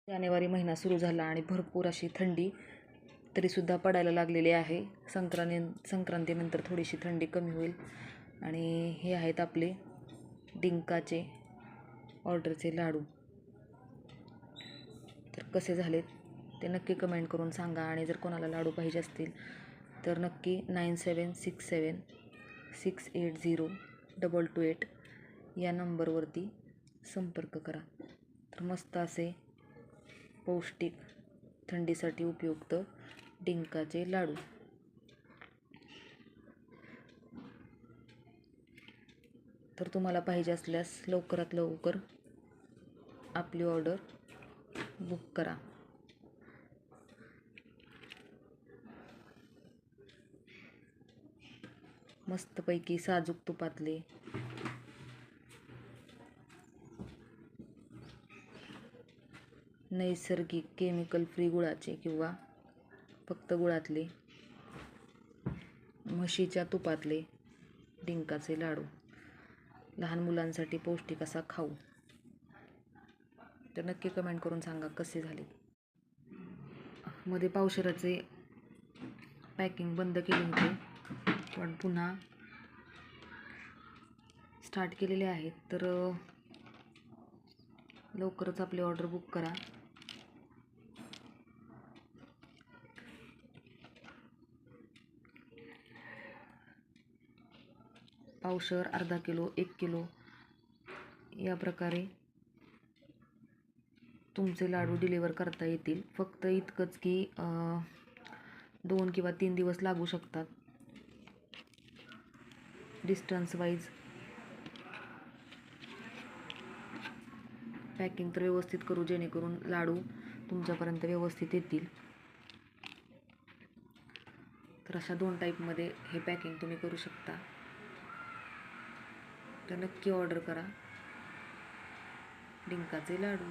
जानेवारी महिना सुरू झाला आणि भरपूर अशी थंडी तरीसुद्धा पडायला लागलेली आहे. संक्रांतीनंतर थोडीशी थंडी कमी होईल. आणि हे आहेत आपले डिंकाचे ऑर्डरचे लाडू. तर कसे झालेत ते नक्की कमेंट करून सांगा. आणि जर कोणाला लाडू पाहिजे असतील तर नक्की 9767680228 या नंबरवरती संपर्क करा. तर मस्त असे पौष्टिक थंडीसाठी उपयुक्त डिंकाचे लाडू. तर तुम्हाला पाहिजे असल्यास लवकरात लवकर आपली ऑर्डर बुक करा. मस्तपैकी साजूक तुपातले नैसर्गिक केमिकल फ्री गुळाचे किंवा फक्त गुळातले म्हशीच्या तुपातले डिंकाचे लाडू. लहान मुलांसाठी पौष्टिक असा खाऊ. तर नक्की कमेंट करून सांगा कसे झाले. मध्ये पावशेराचे पॅकिंग बंद केले होते पण पुन्हा स्टार्ट केलेले आहेत. तर लवकरच आपली ऑर्डर बुक करा. पावशेर, अर्धा किलो, 1 किलो या प्रकारे तुमचे लाडू डिलिव्हर करता येतील. फक्त इतकंच की 2 किंवा 3 दिवस लागू शकतात. डिस्टन्स वाईज पॅकिंग तर व्यवस्थित करू जेणेकरून लाडू तुमच्यापर्यंत व्यवस्थित येतील. तर अशा 2 टाईपमध्ये हे पॅकिंग तुम्ही करू शकता. तर नक्की ऑर्डर करा डिंकाचे लाडू.